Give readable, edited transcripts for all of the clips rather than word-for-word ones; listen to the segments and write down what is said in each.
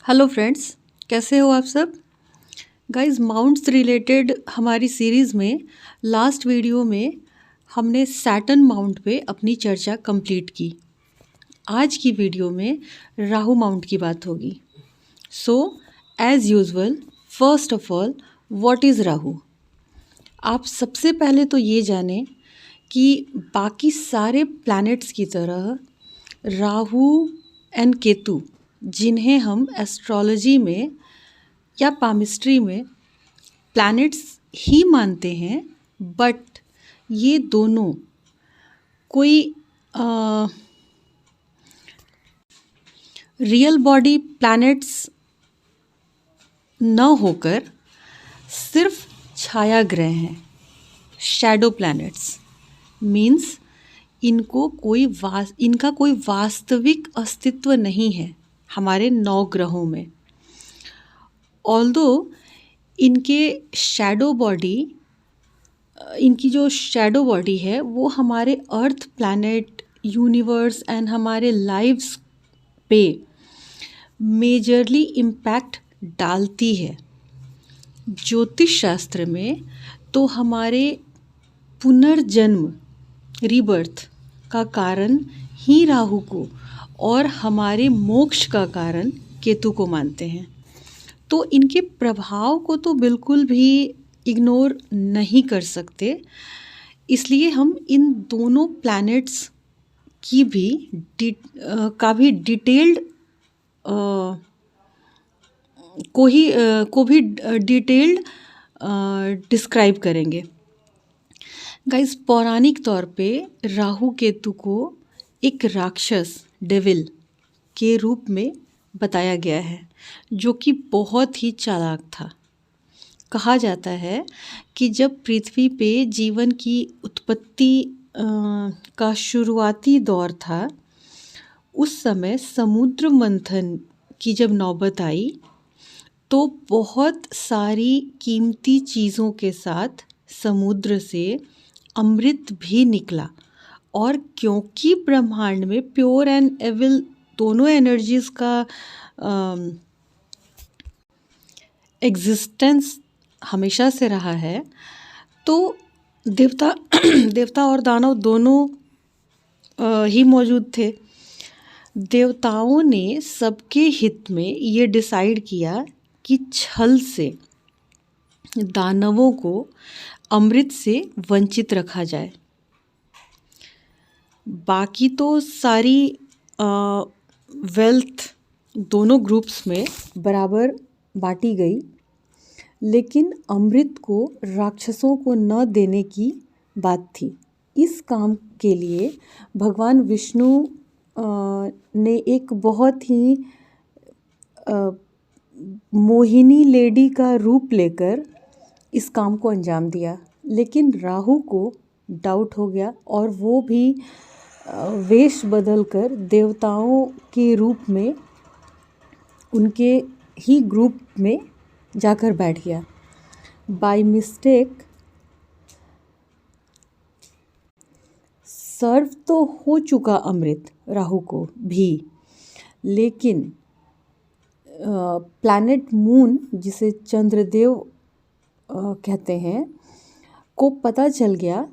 Hello friends, कैसे हो आप सब। गाइस, माउंट्स रिलेटेड हमारी सीरीज़ में लास्ट वीडियो में हमने सैटर्न माउंट पे अपनी चर्चा कंप्लीट की। आज की वीडियो में राहु माउंट की बात होगी। So as usual, first of all, what is Rahu. आप सबसे पहले तो ये जानें कि बाकी सारे प्लैनेट्स की तरह राहु एंड केतु, जिन्हें हम एस्ट्रोलॉजी में या पामिस्ट्री में प्लैनेट्स ही मानते हैं, बट ये दोनों कोई रियल बॉडी प्लैनेट्स न होकर सिर्फ छाया ग्रह हैं। शैडो प्लैनेट्स मीन्स इनका कोई वास्तविक अस्तित्व नहीं है हमारे 9 ग्रहों में। ऑल्दो इनकी जो शैडो बॉडी है वो हमारे अर्थ, प्लैनेट, यूनिवर्स एंड हमारे लाइव्स पे मेजरली इम्पैक्ट डालती है। ज्योतिष शास्त्र में तो हमारे पुनर्जन्म, रीबर्थ का कारण ही राहु को और हमारे मोक्ष का कारण केतु को मानते हैं। तो इनके प्रभाव को तो बिल्कुल भी इग्नोर नहीं कर सकते। इसलिए हम इन दोनों प्लैनेट्स की भी डिटेल्ड डिटेल्ड डिस्क्राइब करेंगे। गाइस, पौराणिक तौर पे राहु केतु को एक राक्षस, डेविल के रूप में बताया गया है, जो कि बहुत ही चालाक था। कहा जाता है कि जब पृथ्वी पे जीवन की उत्पत्ति का शुरुआती दौर था, उस समय समुद्र मंथन की जब नौबत आई तो बहुत सारी कीमती चीज़ों के साथ समुद्र से अमृत भी निकला। और क्योंकि ब्रह्मांड में प्योर एंड एविल दोनों एनर्जीज़ का एग्जिस्टेंस हमेशा से रहा है, तो देवता और दानव दोनों ही मौजूद थे। देवताओं ने सबके हित में ये डिसाइड किया कि छल से दानवों को अमृत से वंचित रखा जाए। बाकी तो सारी वेल्थ दोनों ग्रुप्स में बराबर बांटी गई, लेकिन अमृत को राक्षसों को न देने की बात थी। इस काम के लिए भगवान विष्णु ने एक बहुत ही मोहिनी लेडी का रूप लेकर इस काम को अंजाम दिया। लेकिन राहु को डाउट हो गया और वो भी वेश बदलकर देवताओं के रूप में उनके ही ग्रुप में जाकर बैठ गया। बाय मिस्टेक सर्व तो हो चुका अमृत राहु को भी, लेकिन प्लैनेट मून, जिसे चंद्रदेव कहते हैं, को पता चल गया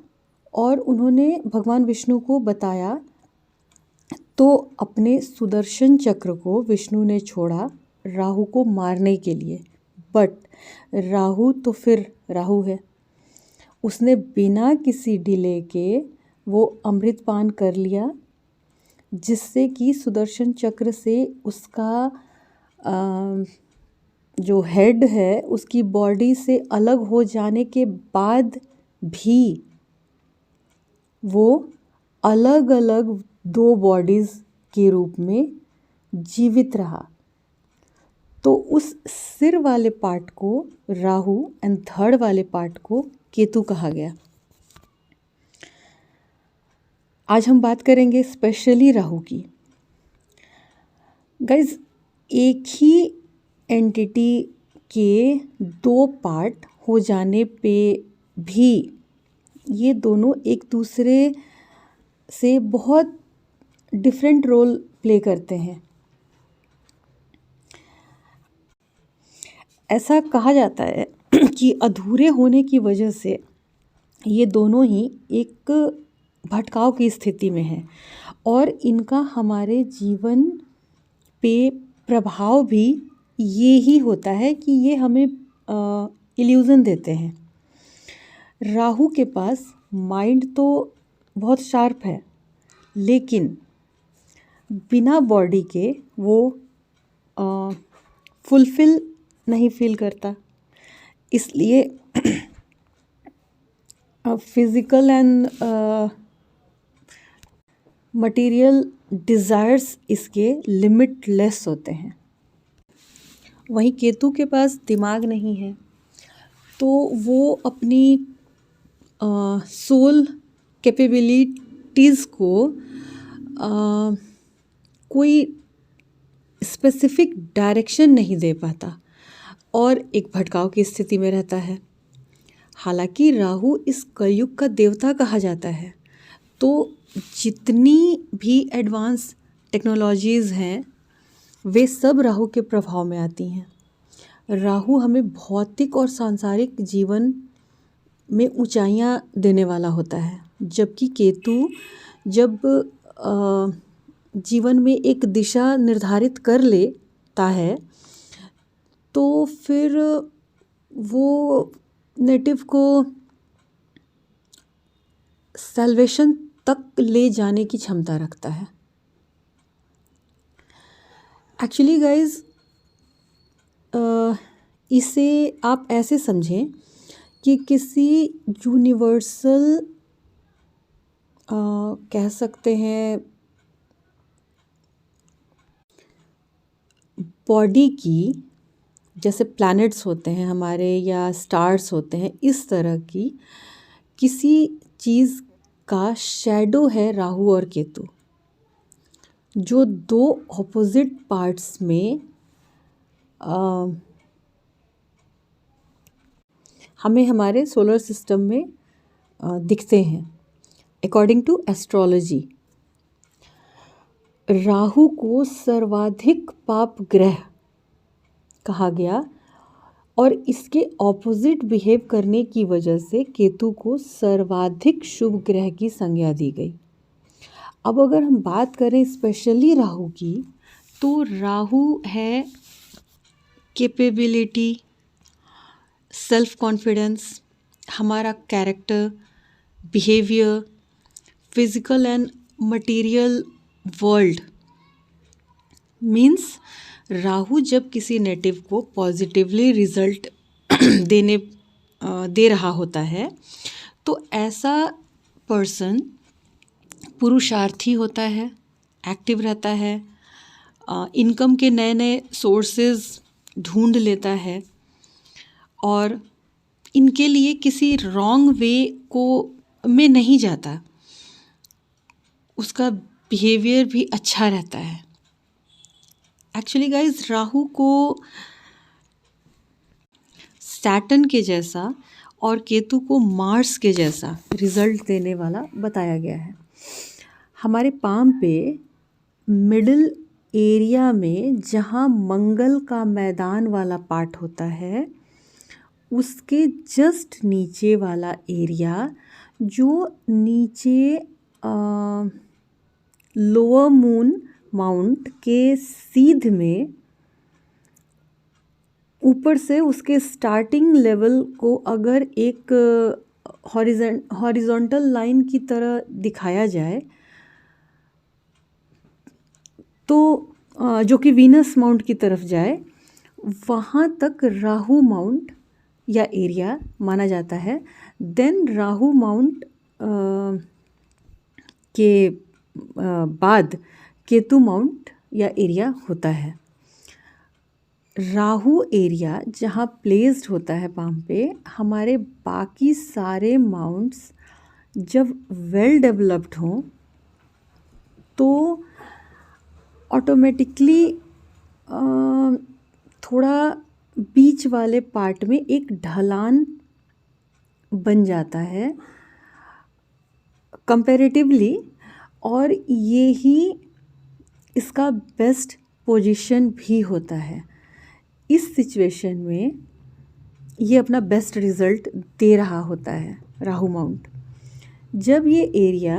और उन्होंने भगवान विष्णु को बताया। तो अपने सुदर्शन चक्र को विष्णु ने छोड़ा राहु को मारने के लिए। बट राहु तो फिर राहु है, उसने बिना किसी डिले के वो अमृत पान कर लिया, जिससे कि सुदर्शन चक्र से उसका जो हेड है उसकी बॉडी से अलग हो जाने के बाद भी वो अलग अलग 2 बॉडीज़ के रूप में जीवित रहा। तो उस सिर वाले पार्ट को राहु एंड धड़ वाले पार्ट को केतु कहा गया। आज हम बात करेंगे स्पेशली राहु की। गाइज, एक ही एंटिटी के 2 पार्ट हो जाने पे भी ये दोनों एक दूसरे से बहुत डिफरेंट रोल प्ले करते हैं। ऐसा कहा जाता है कि अधूरे होने की वजह से ये दोनों ही एक भटकाव की स्थिति में हैं और इनका हमारे जीवन पे प्रभाव भी ये ही होता है कि ये हमें इल्यूज़न देते हैं। राहु के पास माइंड तो बहुत शार्प है, लेकिन बिना बॉडी के वो फुलफ़िल नहीं फ़ील करता, इसलिए फिज़िकल एंड मटेरियल डिज़ायर्स इसके लिमिटलेस होते हैं। वहीं केतु के पास दिमाग नहीं है, तो वो अपनी सोल कैपेबिलिटीज़ को कोई स्पेसिफिक डायरेक्शन नहीं दे पाता और एक भटकाव की स्थिति में रहता है। हालांकि राहु इस कलयुग का देवता कहा जाता है, तो जितनी भी एडवांस टेक्नोलॉजीज़ हैं वे सब राहु के प्रभाव में आती हैं। राहु हमें भौतिक और सांसारिक जीवन में ऊंचाइयां देने वाला होता है, जबकि केतु जब जीवन में एक दिशा निर्धारित कर लेता है तो फिर वो नेटिव को सैल्वेशन तक ले जाने की क्षमता रखता है। एक्चुअली गाइज इसे आप ऐसे समझें कि किसी यूनिवर्सल कह सकते हैं बॉडी की, जैसे प्लैनेट्स होते हैं हमारे या स्टार्स होते हैं, इस तरह की किसी चीज़ का शैडो है राहु और केतु, जो दो ऑपोजिट पार्ट्स में हमें हमारे सोलर सिस्टम में दिखते हैं। अकॉर्डिंग टू एस्ट्रोलॉजी, राहु को सर्वाधिक पाप ग्रह कहा गया और इसके ऑपोजिट बिहेव करने की वजह से केतु को सर्वाधिक शुभ ग्रह की संज्ञा दी गई। अब अगर हम बात करें स्पेशली राहु की, तो राहु है कैपेबिलिटी, सेल्फ कॉन्फिडेंस, हमारा character, behaviour, physical and material world. Means Rahu जब किसी नेटिव को पॉजिटिवली रिजल्ट दे रहा होता है, तो ऐसा पर्सन पुरुषार्थी होता है, एक्टिव रहता है, इनकम के नए नए सोर्सेज ढूंढ लेता है और इनके लिए किसी रॉन्ग वे को में नहीं जाता, उसका बिहेवियर भी अच्छा रहता है। एक्चुअली गाइज राहु को सैटर्न के जैसा और केतु को मार्स के जैसा रिजल्ट देने वाला बताया गया है। हमारे पाम पे मिडिल एरिया में जहाँ मंगल का मैदान वाला पार्ट होता है, उसके जस्ट नीचे वाला एरिया जो नीचे लोअर मून माउंट के सीध में ऊपर से उसके स्टार्टिंग लेवल को अगर एक हॉरिजॉन्टल लाइन की तरह दिखाया जाए, तो जो कि वीनस माउंट की तरफ जाए, वहाँ तक राहु माउंट या एरिया माना जाता है। देन राहु माउंट के बाद केतु माउंट या एरिया होता है। राहु एरिया जहाँ प्लेस्ड होता है पाम पे, हमारे बाकी सारे माउंट्स जब वेल डेवलप्ड हों तो ऑटोमेटिकली थोड़ा बीच वाले पार्ट में एक ढलान बन जाता है कंपैरेटिवली, और ये ही इसका बेस्ट पोजीशन भी होता है। इस सिचुएशन में ये अपना बेस्ट रिज़ल्ट दे रहा होता है राहु माउंट। जब ये एरिया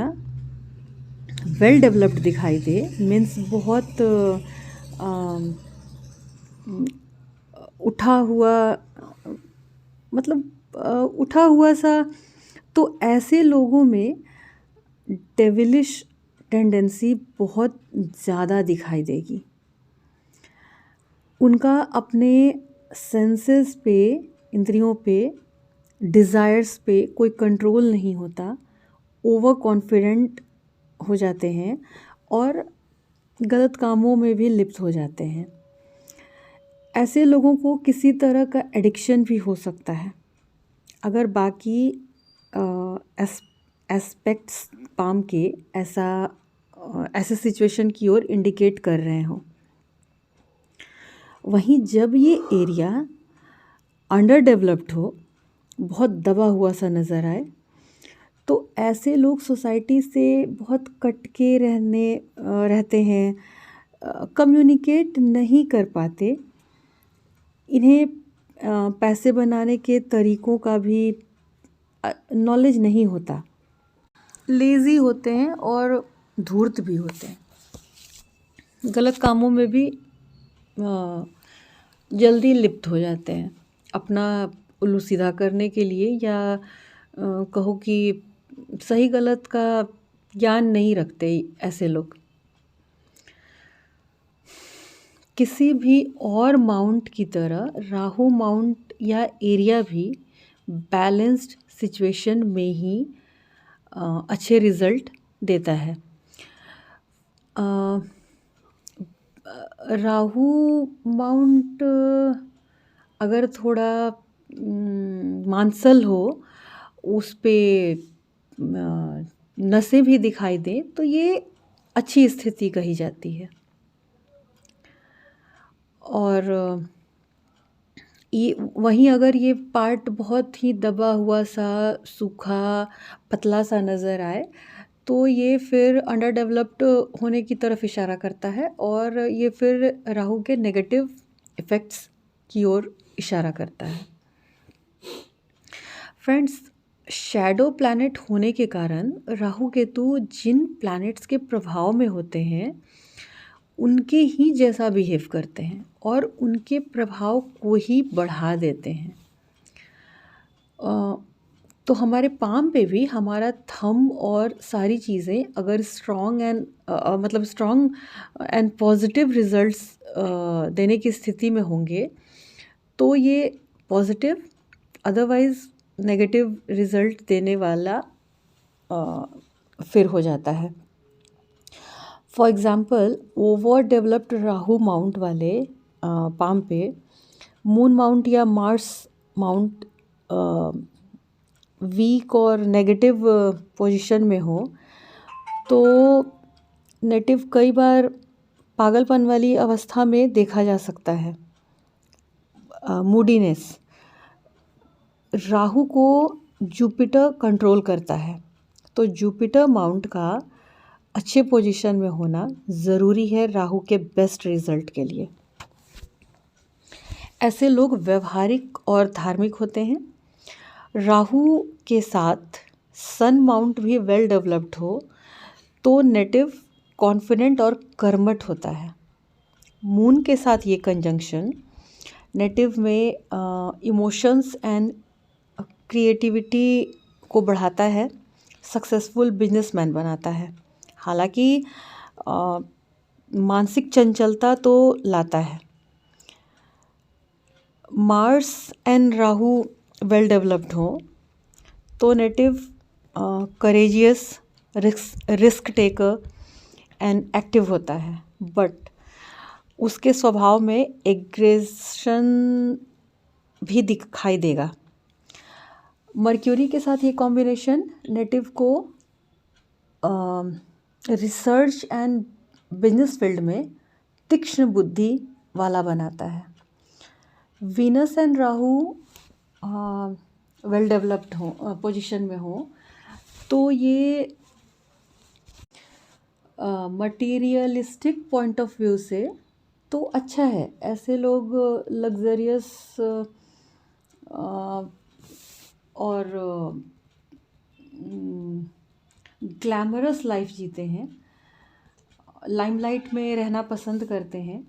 वेल डेवलप्ड दिखाई दे, मीन्स बहुत उठा हुआ, मतलब उठा हुआ सा, तो ऐसे लोगों में डेविलिश टेंडेंसी बहुत ज़्यादा दिखाई देगी। उनका अपने सेंसेस पे, इंद्रियों पे, डिज़ायर्स पे कोई कंट्रोल नहीं होता, ओवर कॉन्फिडेंट हो जाते हैं और गलत कामों में भी लिप्त हो जाते हैं। ऐसे लोगों को किसी तरह का एडिक्शन भी हो सकता है अगर बाकी एस्पेक्ट्स पाम के ऐसे सिचुएशन की ओर इंडिकेट कर रहे हों। वहीं जब ये एरिया अंडर डेवलप्ड हो, बहुत दबा हुआ सा नज़र आए, तो ऐसे लोग सोसाइटी से बहुत कट के रहते हैं, कम्युनिकेट नहीं कर पाते। इन्हें पैसे बनाने के तरीक़ों का भी नॉलेज नहीं होता, लेज़ी होते हैं और धूर्त भी होते हैं, गलत कामों में भी जल्दी लिप्त हो जाते हैं अपना उल्लू सीधा करने के लिए, या कहो कि सही गलत का ज्ञान नहीं रखते ऐसे लोग। किसी भी और माउंट की तरह राहु माउंट या एरिया भी बैलेंस्ड सिचुएशन में ही अच्छे रिज़ल्ट देता है। राहु माउंट अगर थोड़ा मांसल हो, उस पे नसें भी दिखाई दें, तो ये अच्छी स्थिति कही जाती है। और ये वहीं अगर ये पार्ट बहुत ही दबा हुआ सा, सूखा, पतला सा नज़र आए, तो ये फिर अंडर डेवलप्ड होने की तरफ इशारा करता है और ये फिर राहु के नेगेटिव इफ़ेक्ट्स की ओर इशारा करता है। फ्रेंड्स, शैडो प्लैनेट होने के कारण राहु केतु जिन प्लैनेट्स के प्रभाव में होते हैं उनके ही जैसा बिहेव करते हैं और उनके प्रभाव को ही बढ़ा देते हैं। तो हमारे पाम पे भी हमारा थंब और सारी चीज़ें अगर स्ट्रॉन्ग एंड पॉजिटिव रिज़ल्ट्स देने की स्थिति में होंगे, तो ये पॉजिटिव, अदरवाइज़ नेगेटिव रिज़ल्ट देने वाला फिर हो जाता है। For example, over developed Rahu mount वाले पाम पे मून माउंट या मार्स माउंट वीक और नेगेटिव पोजीशन में हो, तो नेटिव कई बार पागलपन वाली अवस्था में देखा जा सकता है। मूडीनेस। राहु को जुपिटर कंट्रोल करता है, तो जुपिटर माउंट का अच्छे पोजीशन में होना ज़रूरी है राहु के बेस्ट रिज़ल्ट के लिए। ऐसे लोग व्यवहारिक और धार्मिक होते हैं। राहु के साथ सन माउंट भी वेल डेवलप्ड हो तो नेटिव कॉन्फिडेंट और कर्मठ होता है। मून के साथ ये कंजंक्शन नेटिव में इमोशंस एंड क्रिएटिविटी को बढ़ाता है, सक्सेसफुल बिजनेसमैन बनाता है। हालांकि मानसिक चंचलता तो लाता है। Mars and Rahu well developed हो तो native courageous, risk taker and active होता है, बट उसके स्वभाव में एग्रेशन भी दिखाई देगा। मर्क्यूरी के साथ ये कॉम्बिनेशन नेटिव को रिसर्च एंड बिजनेस फील्ड में तीक्ष्ण बुद्धि वाला बनाता है। Venus and Rahu well developed हो पोजीशन में हो तो ये मटीरियलिस्टिक पॉइंट ऑफ व्यू से तो अच्छा है, ऐसे लोग लग्जरियस और ग्लैमरस लाइफ जीते हैं, लाइमलाइट में रहना पसंद करते हैं।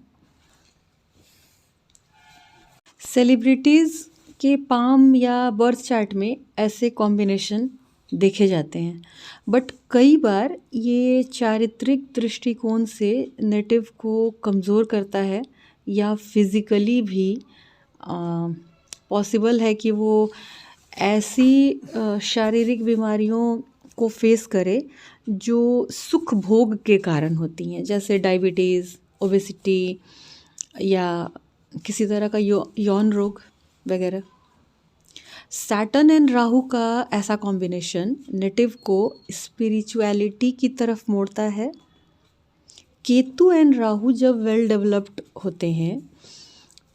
सेलिब्रिटीज़ के पाम या बर्थ चार्ट में ऐसे कॉम्बिनेशन देखे जाते हैं, बट कई बार ये चारित्रिक दृष्टिकोण से नेटिव को कमज़ोर करता है, या फिज़िकली भी पॉसिबल है कि वो ऐसी शारीरिक बीमारियों को फेस करे जो सुख भोग के कारण होती हैं, जैसे डायबिटीज़, ओबेसिटी, या किसी तरह का यौन रोग वगैरह। सैटर्न एंड राहु का ऐसा कॉम्बिनेशन नेटिव को स्पिरिचुअलिटी की तरफ मोड़ता है। केतु एंड राहु जब वेल डेवलप्ड होते हैं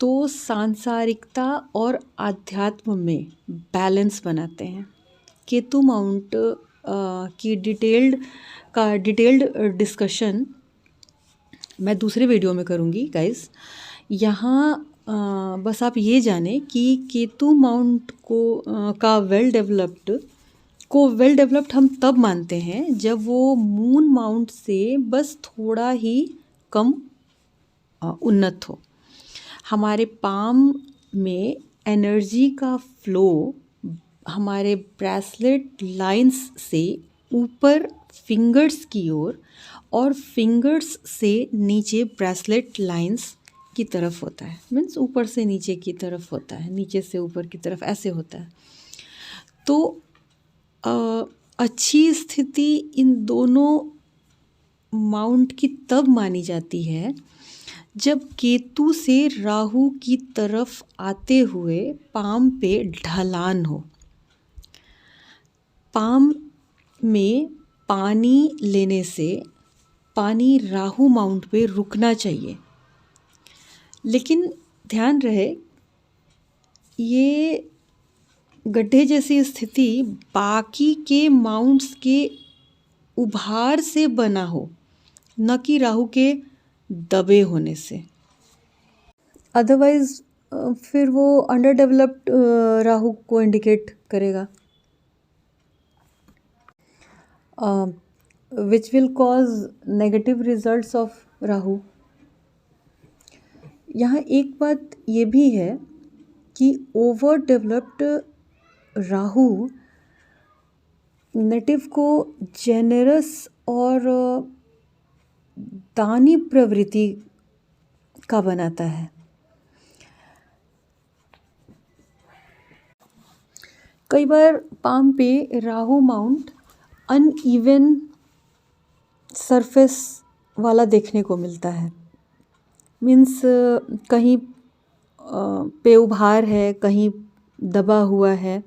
तो सांसारिकता और आध्यात्म में बैलेंस बनाते हैं। केतु माउंट की डिटेल्ड डिस्कशन मैं दूसरे वीडियो में करूँगी गाइस। यहाँ बस आप ये जानें कि केतु माउंट का वेल डेवलप्ड हम तब मानते हैं जब वो मून माउंट से बस थोड़ा ही कम उन्नत हो। हमारे पाम में एनर्जी का फ्लो हमारे ब्रेसलेट लाइंस से ऊपर फिंगर्स की ओर और फिंगर्स से नीचे ब्रेसलेट लाइंस की तरफ होता है। मीन्स ऊपर से नीचे की तरफ होता है, नीचे से ऊपर की तरफ ऐसे होता है। तो अच्छी स्थिति इन दोनों माउंट की तब मानी जाती है जब केतु से राहु की तरफ आते हुए पाम पे ढलान हो। पाम में पानी लेने से पानी राहु माउंट पे रुकना चाहिए, लेकिन ध्यान रहे ये गड्ढे जैसी स्थिति बाकी के माउंट्स के उभार से बना हो, न कि राहु के दबे होने से। अदरवाइज फिर वो अंडर डेवलप्ड राहु को इंडिकेट करेगा, which will cause negative results of Rahu. यहाँ एक बात ये भी है कि ओवर डेवलप्ड राहु नेटिव को जेनरस और दानी प्रवृत्ति का बनाता है। कई बार पाम पे राहु माउंट अनइवन सरफेस वाला देखने को मिलता है। मीन्स कहीं पे उभार है, कहीं दबा हुआ है,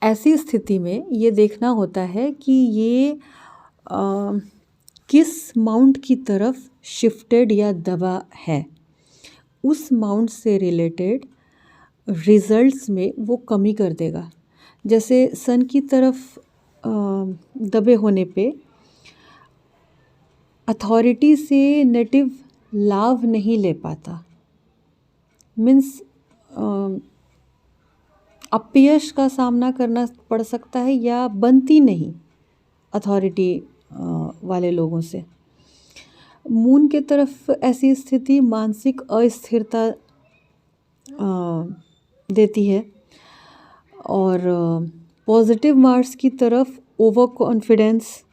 ऐसी स्थिति में ये देखना होता है कि ये किस माउंट की तरफ शिफ्टेड या दबा है। उस माउंट से रिलेटेड रिजल्ट्स में वो कमी कर देगा। जैसे सन की तरफ दबे होने पे अथॉरिटी से नेटिव लाभ नहीं ले पाता। मीन्स अपयश का सामना करना पड़ सकता है या बनती नहीं अथॉरिटी वाले लोगों से। मून के तरफ ऐसी स्थिति मानसिक अस्थिरता देती है, और पॉजिटिव मार्स की तरफ ओवर कॉन्फिडेंस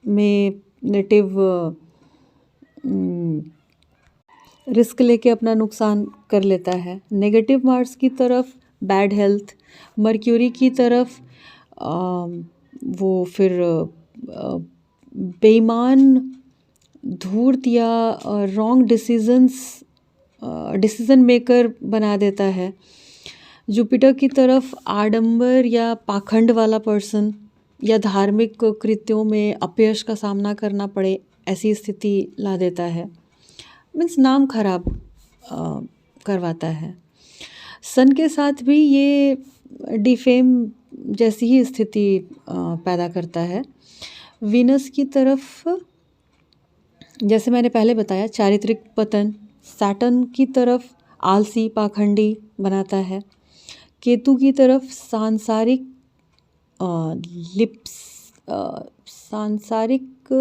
में नेटिव रिस्क लेके अपना नुकसान कर लेता है। नेगेटिव मार्स की तरफ बैड हेल्थ, मर्क्यूरी की तरफ वो फिर बेईमान, धूर्त या रॉन्ग डिसीजन मेकर बना देता है। जुपिटर की तरफ आडंबर या पाखंड वाला पर्सन या धार्मिक कृत्यों में अपयश का सामना करना पड़े, ऐसी स्थिति ला देता है। मीन्स नाम खराब करवाता है। सन के साथ भी ये डिफेम जैसी ही स्थिति पैदा करता है। वीनस की तरफ जैसे मैंने पहले बताया, चारित्रिक पतन सैटर्न की तरफ आलसी पाखंडी बनाता है, केतु की तरफ सांसारिक लिप्स सांसारिक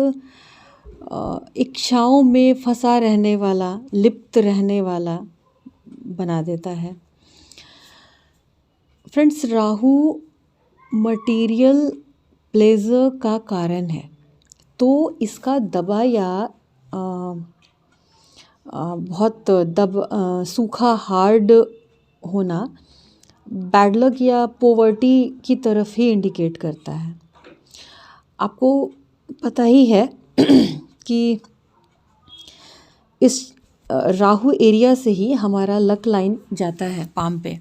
इच्छाओं में फंसा रहने वाला, लिप्त रहने वाला बना देता है। फ्रेंड्स, राहु मटीरियल प्लेजर का कारण है, तो इसका दबा या बहुत सूखा हार्ड होना बैड लक या पोवर्टी की तरफ ही इंडिकेट करता है। आपको पता ही है कि इस राहु एरिया से ही हमारा लक लाइन जाता है पाम पे।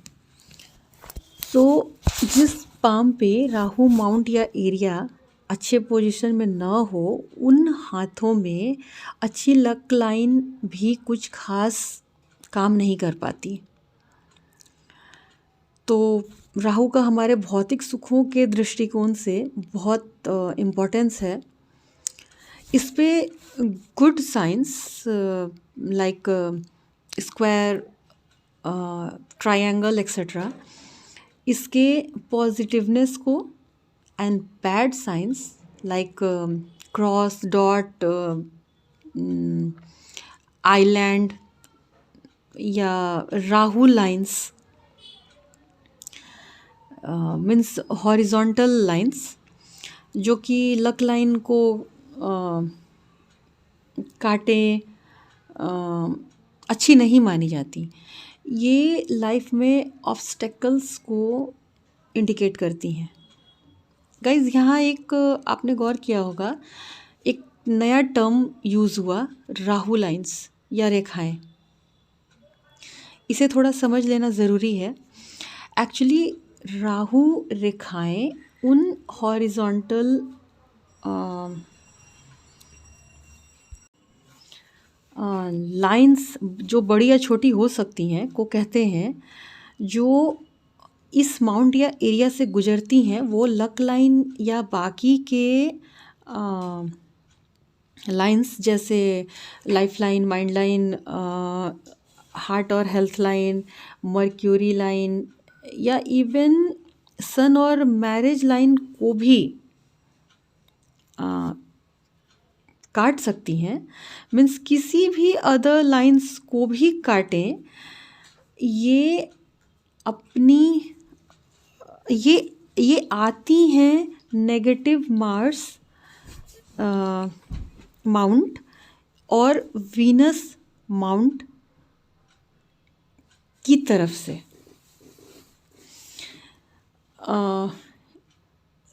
तो जिस पाम पे राहु माउंट या एरिया अच्छे पोजीशन में ना हो, उन हाथों में अच्छी लक लाइन भी कुछ खास काम नहीं कर पाती। तो राहु का हमारे भौतिक सुखों के दृष्टिकोण से बहुत इम्पोर्टेंस है। इस पे good signs like square, triangle etcetera, इसके पॉजिटिवनेस को, and bad signs like cross, dot, island या Rahu lines means horizontal lines, जो कि लक लाइन को काटें, अच्छी नहीं मानी जाती। ये लाइफ में ऑब्स्टेकल्स को इंडिकेट करती हैं। गाइज, यहाँ एक आपने गौर किया होगा, एक नया टर्म यूज़ हुआ, राहु लाइंस या रेखाएं। इसे थोड़ा समझ लेना ज़रूरी है। एक्चुअली राहु रेखाएं उन हॉरिजॉन्टल लाइंस, जो बड़ी या छोटी हो सकती हैं, को कहते हैं, जो इस माउंट या एरिया से गुजरती हैं। वो लक लाइन या बाकी के लाइंस जैसे life line, mind line, heart और हेल्थ लाइन, मर्क्यूरी लाइन या इवन सन और मैरिज लाइन को भी काट सकती हैं। मीन्स किसी भी अदर लाइंस को भी काटें, ये अपनी ये आती हैं नेगेटिव मार्स माउंट और वीनस माउंट की तरफ से।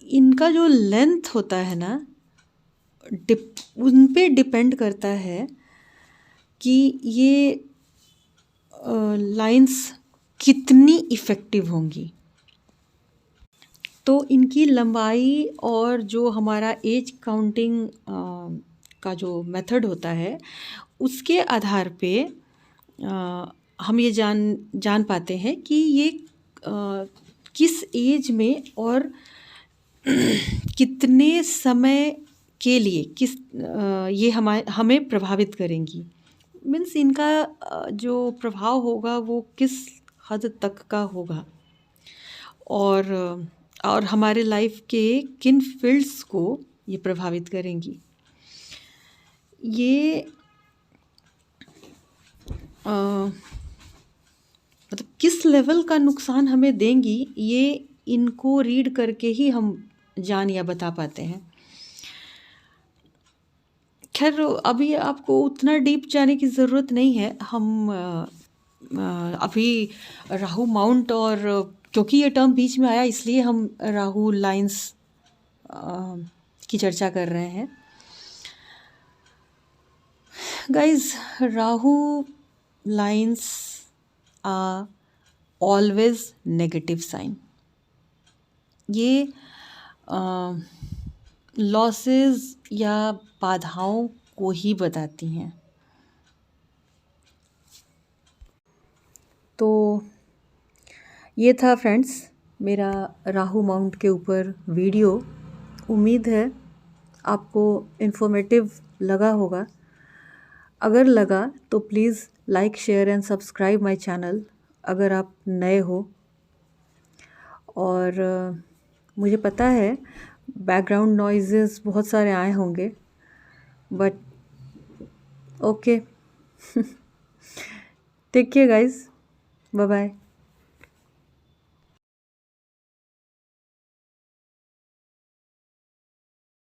इनका जो लेंथ होता है ना, उन पे डिपेंड करता है कि ये लाइंस कितनी इफ़ेक्टिव होंगी। तो इनकी लंबाई और जो हमारा एज काउंटिंग का जो मेथड होता है, उसके आधार पे हम ये जान पाते हैं कि ये किस एज में और कितने समय के लिए ये हमें प्रभावित करेंगी। मीन्स इनका जो प्रभाव होगा वो किस हद तक का होगा, और हमारे लाइफ के किन फील्ड्स को ये प्रभावित करेंगी। ये मतलब किस लेवल का नुकसान हमें देंगी, ये इनको रीड करके ही हम जान या बता पाते हैं। खैर, अभी आपको उतना डीप जाने की ज़रूरत नहीं है। हम अभी राहु माउंट, और क्योंकि ये टर्म बीच में आया इसलिए हम राहु लाइंस की चर्चा कर रहे हैं। Guys, Rahu lines are always negative sign. ये लॉसेस या बाधाओं को ही बताती हैं। तो ये था फ्रेंड्स मेरा राहु माउंट के ऊपर वीडियो। उम्मीद है आपको इन्फॉर्मेटिव लगा होगा। अगर लगा तो please like share and subscribe my channel अगर आप नए हो। और मुझे पता है बैकग्राउंड नॉइज़ेस बहुत सारे आए होंगे, but okay. Take care guys, bye bye.